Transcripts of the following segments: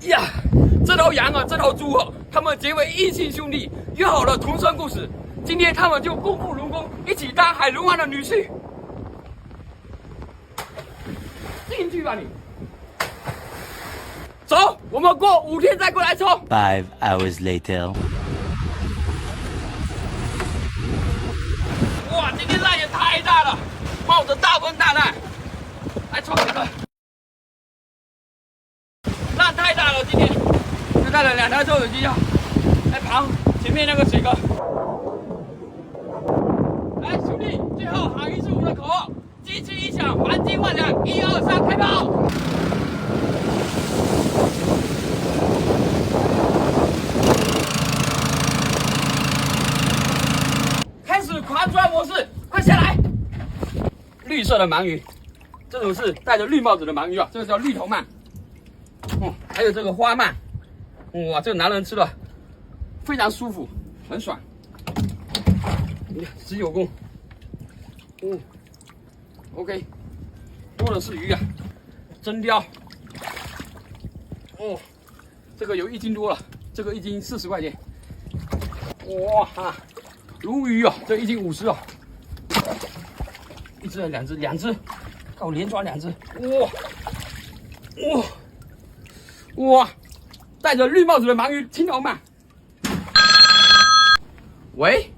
呀，这头羊啊，这头猪哦，他们结为异姓兄弟，约好了同生共死。今天他们就共赴龙宫，一起当海龙王的女婿。进去吧你。走，我们过5天再过来抽。5 hours later. 哇，今天浪也太大了，冒着大风大浪，来抽一个。浪太大了，今天就带了2台抽水机啊，来旁前面那个水哥。来，兄弟，最后喊一次我们的口号：机器一响，黄金万两，1、2、3，开炮！开始狂抓模式，快下来！绿色的鳗鱼，这种是戴着绿帽子的鳗鱼啊，这个叫绿头鳗。还有这个花鳗，哇，这个男人吃了非常舒服，很爽。你看19公，OK， 多的是鱼啊，真鲷。这个有1斤多了，这个1斤40块钱。哇，鲈鱼哦，这1斤50哦。1只、2只，看我连抓2只，哇，戴着绿帽子的鳗鱼，青头鳗。喂，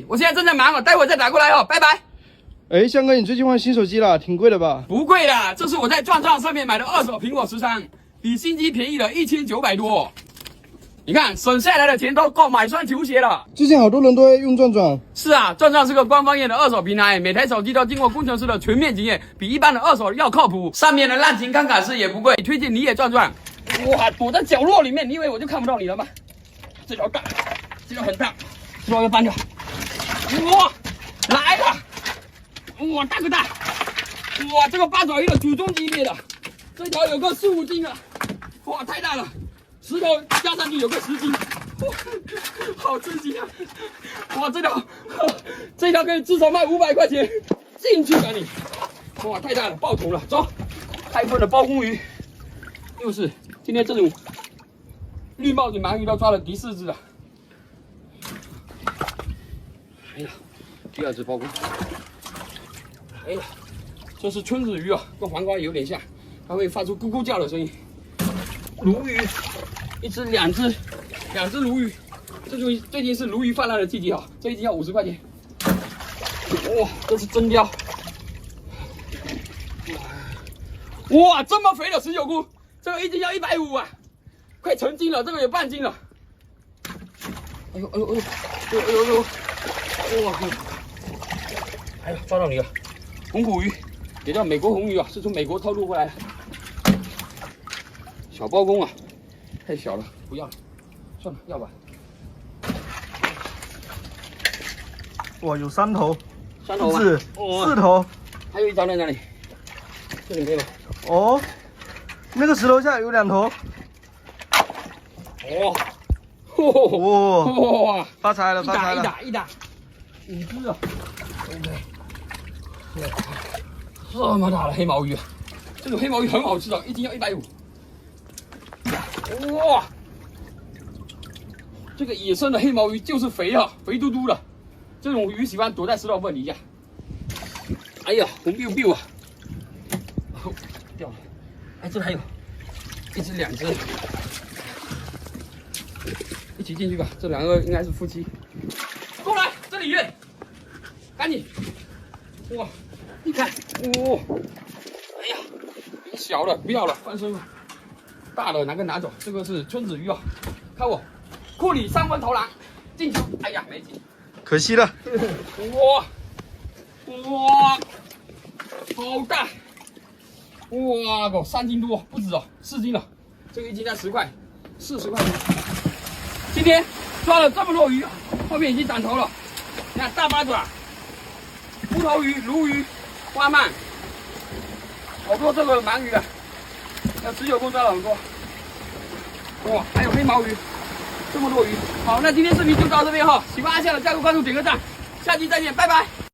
我现在正在忙哦，待会再打过来哦，拜拜。向哥，你最近换新手机了，挺贵的吧？不贵啦，这是我在转上面买的2手苹果13，比新机便宜了1900多。你看，省下来的钱都够买双球鞋了。最近好多人都在用转转。是啊，转转是个官方业的2手平台，每台手机都经过工程师的全面检验，比一般的2手要靠谱。上面的浪琴杠杆式也不贵，推荐你也转转。哇，躲在角落里面，你以为我就看不到你了吗？这条大，这条很大，这条要搬掉。哇，来了！哇，大哥大！哇，这个8爪鱼的祖宗级别的，这条有个4、5斤啊！哇，太大了，10头加上去有个10斤，哇，好刺激啊！哇，这条可以至少卖500块钱，进去吧你！哇，太大了，爆头了，走！开份的包公鱼，又是今天这种绿帽子鳗鱼都抓了第4只了。哎呀，第2只包公。哎呀，这是春子鱼啊，跟黄瓜有点像，它会发出咕咕叫的声音。鲈鱼，1只、2只鲈鱼，这就最近是鲈鱼泛滥的季节啊，这1斤要50块钱。哇，这是真鲷。哇，这么肥的19公，这个1斤要150啊，快成斤了，这个有半斤了。哎呦，哇，哎呀，抓到你了！红骨鱼，也叫美国红鱼啊，是从美国偷渡回来的。小包公啊，太小了，不要了，算了，要吧。哇，有3头3头吗？4头，还有1条在哪里？这里没有。哦，那个石头下有2头。哇，发财了，发财了！一打，5只啊 ！OK， 这么大的黑毛鱼啊！这种黑毛鱼很好吃的，1斤要150。哇，这个野生的黑毛鱼就是肥啊，肥嘟嘟的。这种鱼喜欢躲在石头缝底下。哎呀，红 biu biu 啊！掉了。哎，这还有1只、2只。一起进去吧，这2个应该是夫妻。过来，这里面，赶紧！哇，你看，哎呀，小的不要了，翻身了。大的哪个拿走？这个是春子鱼啊，看我，库里3分头狼，进去！哎呀，没进，可惜了。哇，好大！哇靠，3斤多，不止哦，4斤了。这个1斤才10块，40块钱。今天抓了这么多鱼，后面已经长头了。你看大八爪、乌头鱼、鲈鱼、花鳗，好多这个鳗鱼啊！要19公抓了很多。哇，还有黑毛鱼，这么多鱼。好，那今天视频就到这边哈，喜欢阿夏的加个关注，点个赞，下期再见，拜拜。